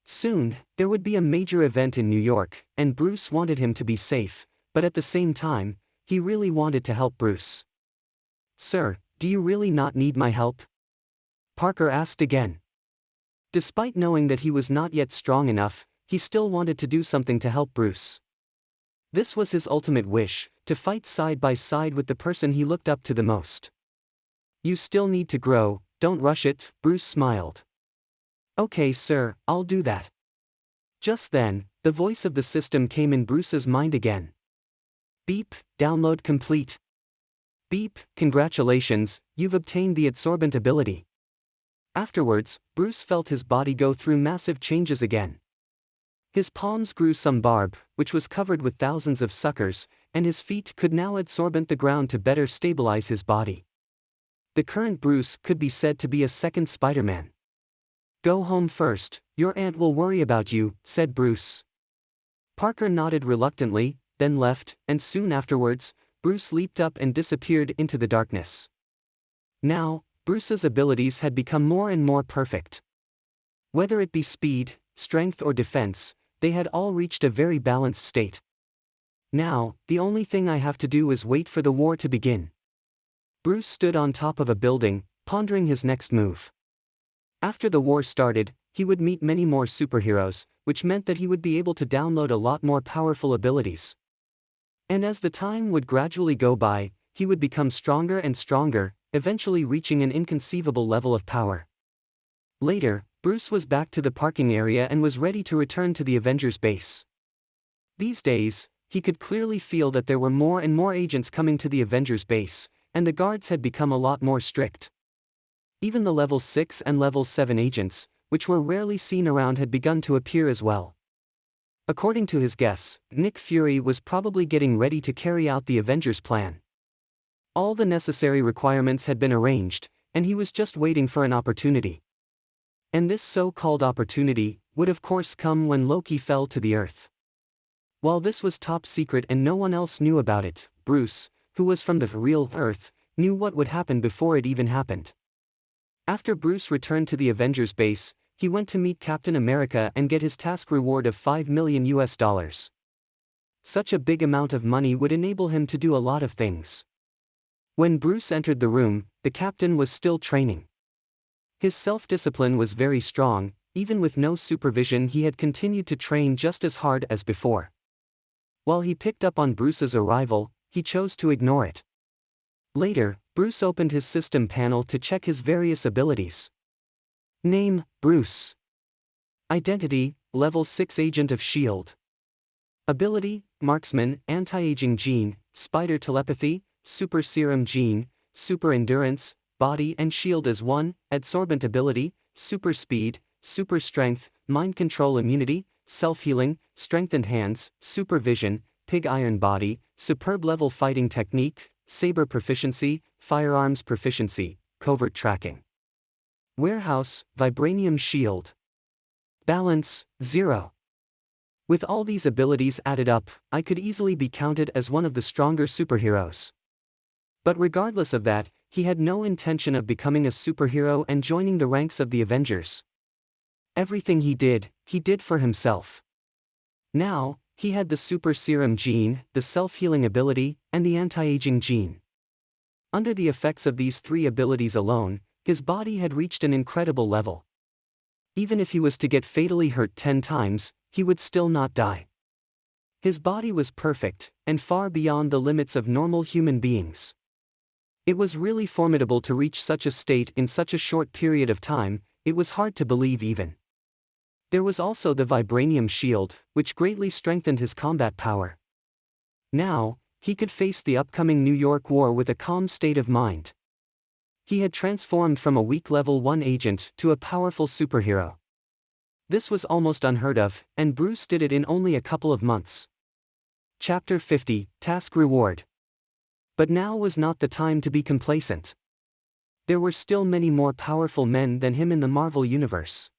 Soon, there would be a major event in New York, and Bruce wanted him to be safe, but at the same time, he really wanted to help Bruce. "Sir, do you really not need my help?" Parker asked again. Despite knowing that he was not yet strong enough, he still wanted to do something to help Bruce. This was his ultimate wish, to fight side by side with the person he looked up to the most. "You still need to grow, don't rush it," Bruce smiled. "Okay sir, I'll do that." Just then, the voice of the system came in Bruce's mind again. "Beep, download complete." "Beep, congratulations, you've obtained the adsorbent ability." Afterwards, Bruce felt his body go through massive changes again. His palms grew some barb, which was covered with thousands of suckers, and his feet could now adsorbent the ground to better stabilize his body. The current Bruce could be said to be a second Spider-Man. "Go home first, your aunt will worry about you," said Bruce. Parker nodded reluctantly, then left, and soon afterwards, Bruce leaped up and disappeared into the darkness. Now, Bruce's abilities had become more and more perfect. Whether it be speed, strength or defense, they had all reached a very balanced state. "Now, the only thing I have to do is wait for the war to begin." Bruce stood on top of a building, pondering his next move. After the war started, he would meet many more superheroes, which meant that he would be able to download a lot more powerful abilities. And as the time would gradually go by, he would become stronger and stronger, eventually reaching an inconceivable level of power. Later, Bruce was back to the parking area and was ready to return to the Avengers base. These days, he could clearly feel that there were more and more agents coming to the Avengers base, and the guards had become a lot more strict. Even the level 6 and level 7 agents, which were rarely seen around, had begun to appear as well. According to his guess, Nick Fury was probably getting ready to carry out the Avengers plan. All the necessary requirements had been arranged, and he was just waiting for an opportunity. And this so-called opportunity would of course come when Loki fell to the earth. While this was top secret and no one else knew about it, Bruce, who was from the real Earth, knew what would happen before it even happened. After Bruce returned to the Avengers base, he went to meet Captain America and get his task reward of $5 million. Such a big amount of money would enable him to do a lot of things. When Bruce entered the room, the captain was still training. His self-discipline was very strong. Even with no supervision, he had continued to train just as hard as before. While he picked up on Bruce's arrival, he chose to ignore it. Later, Bruce opened his system panel to check his various abilities. Name, Bruce. Identity, level 6 agent of S.H.I.E.L.D. Ability, marksman, anti-aging gene, spider telepathy, super serum gene, super endurance, body and shield as 1, adsorbent ability, super speed, super strength, mind control immunity, self-healing, strengthened hands, supervision, pig iron body, superb level fighting technique, saber proficiency, firearms proficiency, covert tracking. Warehouse, vibranium shield. Balance, 0. With all these abilities added up, I could easily be counted as one of the stronger superheroes. But regardless of that, he had no intention of becoming a superhero and joining the ranks of the Avengers. Everything he did for himself. Now, he had the super serum gene, the self-healing ability, and the anti-aging gene. Under the effects of these 3 abilities alone, his body had reached an incredible level. Even if he was to get fatally hurt 10 times, he would still not die. His body was perfect, and far beyond the limits of normal human beings. It was really formidable to reach such a state in such a short period of time. It was hard to believe even. There was also the vibranium shield, which greatly strengthened his combat power. Now, he could face the upcoming New York war with a calm state of mind. He had transformed from a weak level 1 agent to a powerful superhero. This was almost unheard of, and Bruce did it in only a couple of months. Chapter 50, Task Reward. But now was not the time to be complacent. There were still many more powerful men than him in the Marvel Universe.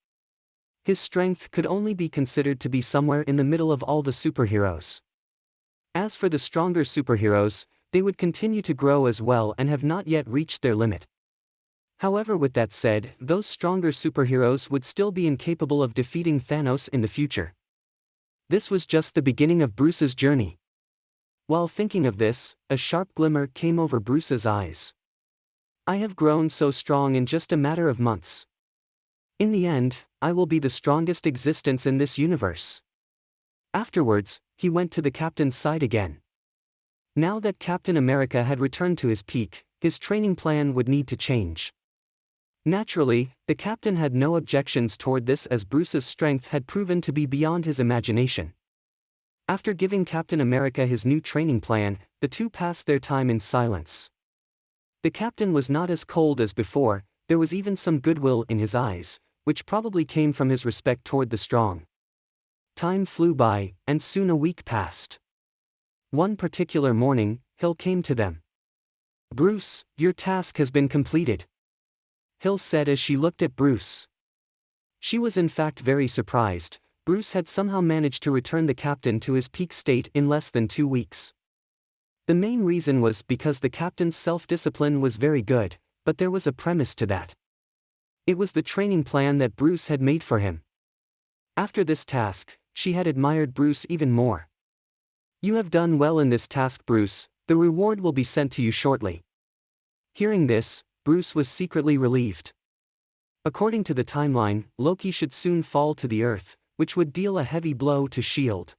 His strength could only be considered to be somewhere in the middle of all the superheroes. As for the stronger superheroes, they would continue to grow as well and have not yet reached their limit. However, with that said, those stronger superheroes would still be incapable of defeating Thanos in the future. This was just the beginning of Bruce's journey. While thinking of this, a sharp glimmer came over Bruce's eyes. I have grown so strong in just a matter of months. In the end, I will be the strongest existence in this universe. Afterwards, he went to the captain's side again. Now that Captain America had returned to his peak, his training plan would need to change. Naturally, the captain had no objections toward this as Bruce's strength had proven to be beyond his imagination. After giving Captain America his new training plan, the two passed their time in silence. The captain was not as cold as before, there was even some goodwill in his eyes, which probably came from his respect toward the strong. Time flew by, and soon a week passed. One particular morning, Hill came to them. "Bruce, your task has been completed," Hill said as she looked at Bruce. She was in fact very surprised. Bruce had somehow managed to return the captain to his peak state in less than 2 weeks. The main reason was because the captain's self-discipline was very good, but there was a premise to that. It was the training plan that Bruce had made for him. After this task, she had admired Bruce even more. "You have done well in this task, Bruce. The reward will be sent to you shortly." Hearing this, Bruce was secretly relieved. According to the timeline, Loki should soon fall to the earth, which would deal a heavy blow to S.H.I.E.L.D.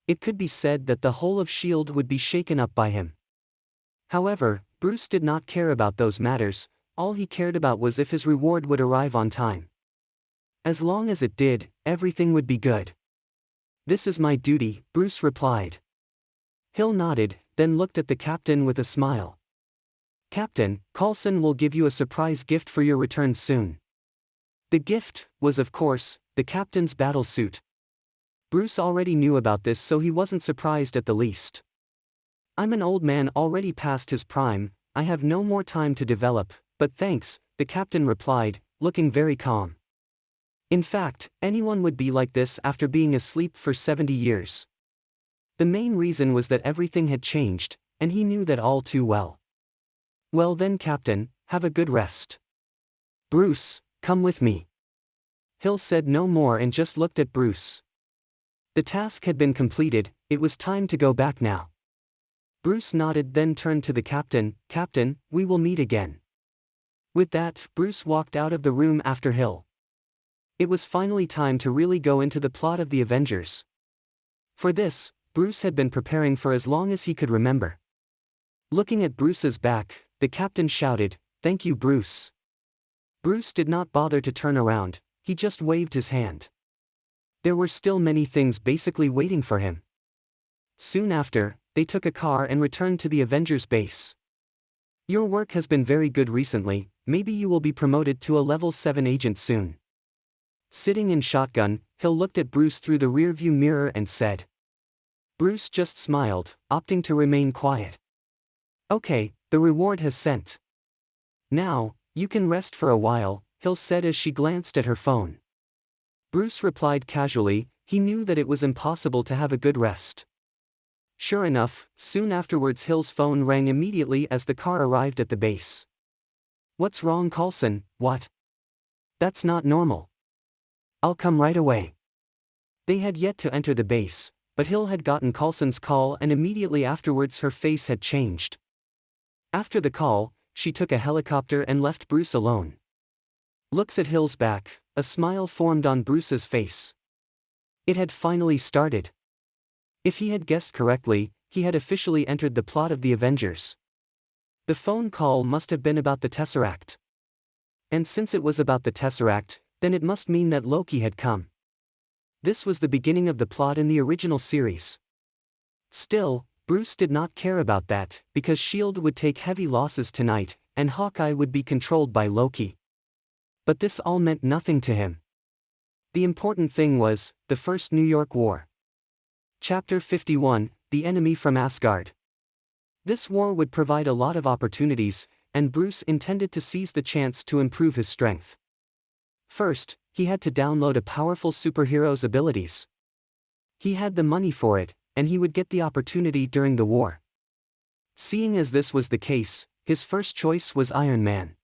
It could be said that the whole of S.H.I.E.L.D. would be shaken up by him. However, Bruce did not care about those matters, all he cared about was if his reward would arrive on time. As long as it did, everything would be good. "This is my duty," Bruce replied. Hill nodded, then looked at the captain with a smile. "Captain, Coulson will give you a surprise gift for your return soon." The gift was, of course, the captain's battle suit. Bruce already knew about this, so he wasn't surprised at the least. "I'm an old man already past his prime, I have no more time to develop, but thanks," the captain replied, looking very calm. In fact, anyone would be like this after being asleep for 70 years. The main reason was that everything had changed, and he knew that all too well. "Well then, Captain, have a good rest." "Bruce, come with me." Hill said no more and just looked at Bruce. The task had been completed, it was time to go back now. Bruce nodded, then turned to the captain. "Captain, we will meet again." With that, Bruce walked out of the room after Hill. It was finally time to really go into the plot of the Avengers. For this, Bruce had been preparing for as long as he could remember. Looking at Bruce's back, the captain shouted, "Thank you, Bruce." Bruce did not bother to turn around, he just waved his hand. There were still many things basically waiting for him. Soon after, they took a car and returned to the Avengers base. "Your work has been very good recently, maybe you will be promoted to a level 7 agent soon." Sitting in shotgun, Hill looked at Bruce through the rearview mirror and said. Bruce just smiled, opting to remain quiet. "Okay, the reward has sent. Now, you can rest for a while," Hill said as she glanced at her phone. Bruce replied casually, he knew that it was impossible to have a good rest. Sure enough, soon afterwards Hill's phone rang immediately as the car arrived at the base. "What's wrong, Coulson? What? That's not normal." "I'll come right away." They had yet to enter the base, but Hill had gotten Coulson's call and immediately afterwards her face had changed. After the call, she took a helicopter and left Bruce alone. Looks at Hill's back, a smile formed on Bruce's face. It had finally started. If he had guessed correctly, he had officially entered the plot of the Avengers. The phone call must have been about the Tesseract. And since it was about the Tesseract, then it must mean that Loki had come. This was the beginning of the plot in the original series. Still, Bruce did not care about that, because S.H.I.E.L.D. would take heavy losses tonight, and Hawkeye would be controlled by Loki. But this all meant nothing to him. The important thing was, the First New York War. Chapter 51, the enemy from Asgard. This war would provide a lot of opportunities, and Bruce intended to seize the chance to improve his strength. First, he had to download a powerful superhero's abilities. He had the money for it, and he would get the opportunity during the war. Seeing as this was the case, his first choice was Iron Man.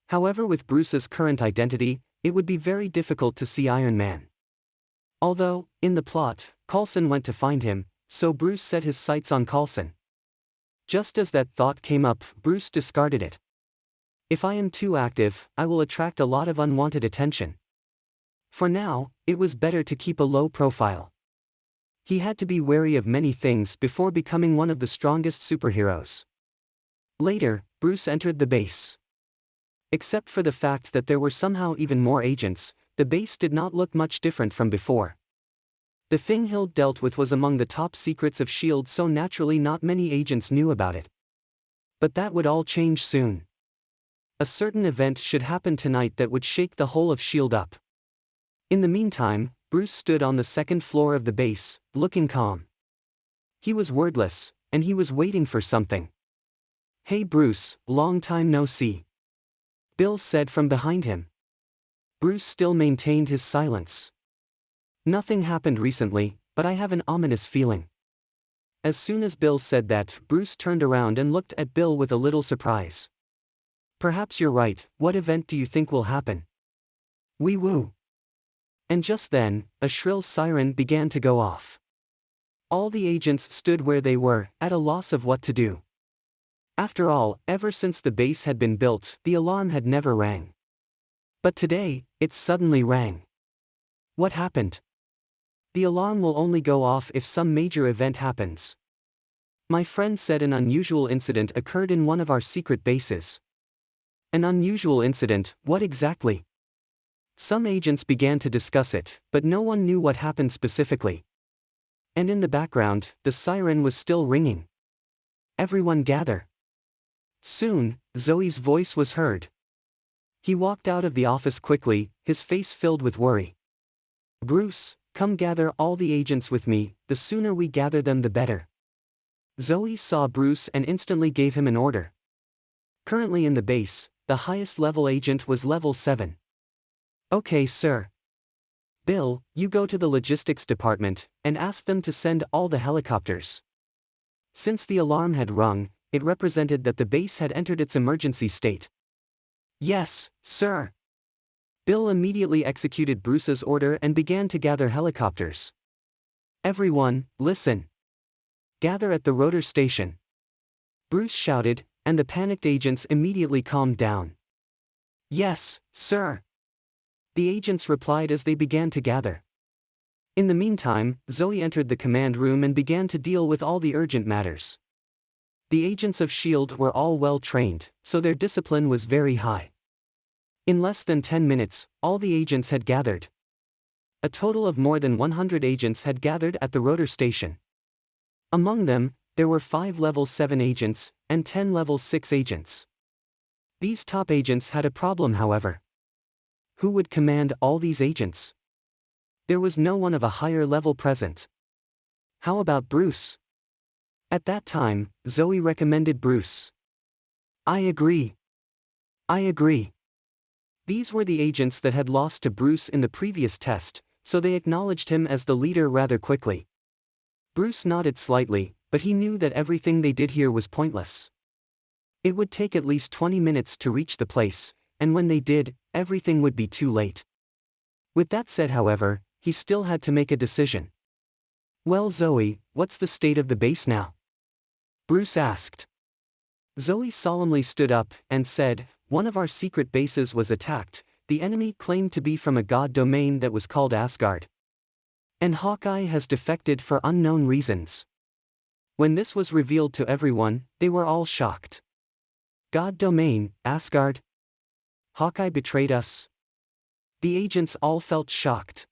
However, with Bruce's current identity, it would be very difficult to see Iron Man. Although, in the plot, Coulson went to find him, so Bruce set his sights on Coulson. Just as that thought came up, Bruce discarded it. If I am too active, I will attract a lot of unwanted attention. For now, it was better to keep a low profile. He had to be wary of many things before becoming one of the strongest superheroes. Later, Bruce entered the base. Except for the fact that there were somehow even more agents, the base did not look much different from before. The thing Hill dealt with was among the top secrets of S.H.I.E.L.D., so naturally not many agents knew about it. But that would all change soon. A certain event should happen tonight that would shake the whole of S.H.I.E.L.D. up. In the meantime, Bruce stood on the second floor of the base, looking calm. He was wordless, and he was waiting for something. "Hey Bruce, long time no see," Bill said from behind him. Bruce still maintained his silence. "Nothing happened recently, but I have an ominous feeling." As soon as Bill said that, Bruce turned around and looked at Bill with a little surprise. "Perhaps you're right, what event do you think will happen?" "Wee woo." And just then, a shrill siren began to go off. All the agents stood where they were, at a loss of what to do. After all, ever since the base had been built, the alarm had never rang. But today, it suddenly rang. What happened? The alarm will only go off if some major event happens. My friend said an unusual incident occurred in one of our secret bases. An unusual incident, what exactly? Some agents began to discuss it, but no one knew what happened specifically. And in the background, the siren was still ringing. "Everyone gather." Soon, Zoe's voice was heard. He walked out of the office quickly, his face filled with worry. "Bruce, come gather all the agents with me, the sooner we gather them the better." Zoe saw Bruce and instantly gave him an order. Currently in the base, the highest level agent was level 7. "Okay, sir." "Bill, you go to the logistics department, and ask them to send all the helicopters." Since the alarm had rung, it represented that the base had entered its emergency state. "Yes, sir." Bill immediately executed Bruce's order and began to gather helicopters. "Everyone, listen. Gather at the rotor station." Bruce shouted, and the panicked agents immediately calmed down. "Yes, sir." The agents replied as they began to gather. In the meantime, Zoe entered the command room and began to deal with all the urgent matters. The agents of S.H.I.E.L.D. were all well trained, so their discipline was very high. In less than 10 minutes, all the agents had gathered. A total of more than 100 agents had gathered at the rotor station. Among them, there were 5 level 7 agents, and 10 level 6 agents. These top agents had a problem, however. Who would command all these agents? There was no one of a higher level present. How about Bruce? At that time, Zoe recommended Bruce. "I agree. I agree." These were the agents that had lost to Bruce in the previous test, so they acknowledged him as the leader rather quickly. Bruce nodded slightly, but he knew that everything they did here was pointless. It would take at least 20 minutes to reach the place, and when they did, everything would be too late. With that said, however, he still had to make a decision. "Well, Zoe, what's the state of the base now?" Bruce asked. Zoe solemnly stood up and said, "One of our secret bases was attacked. The enemy claimed to be from a god domain that was called Asgard. And Hawkeye has defected for unknown reasons." When this was revealed to everyone, they were all shocked. God domain, Asgard? Hawkeye betrayed us? The agents all felt shocked.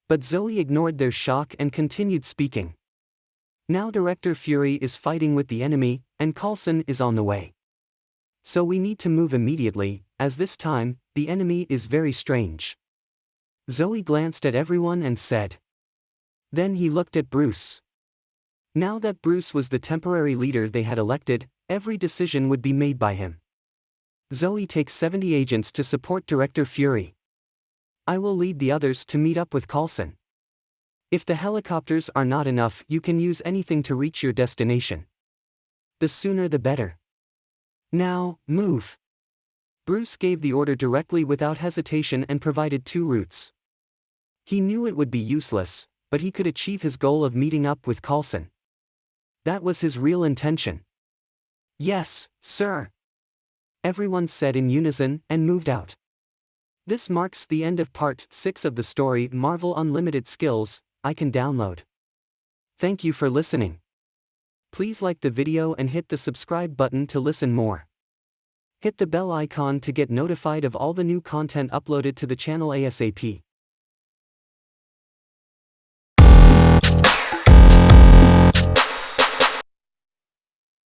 But Zoe ignored their shock and continued speaking. "Now Director Fury is fighting with the enemy, and Coulson is on the way. So we need to move immediately, as this time, the enemy is very strange." Zoe glanced at everyone and said. Then he looked at Bruce. Now that Bruce was the temporary leader they had elected, every decision would be made by him. Zoe takes 70 agents to support Director Fury. I will lead the others to meet up with Coulson. If the helicopters are not enough, you can use anything to reach your destination. The sooner the better. Now, move. Bruce gave the order directly without hesitation and provided 2 routes. He knew it would be useless, but he could achieve his goal of meeting up with Coulson. That was his real intention. Yes, sir. Everyone said in unison and moved out. This marks the end of part 6 of the story Marvel Unlimited Skills. I can download. Thank you for listening. Please like the video and hit the subscribe button to listen more. Hit the bell icon to get notified of all the new content uploaded to the channel ASAP.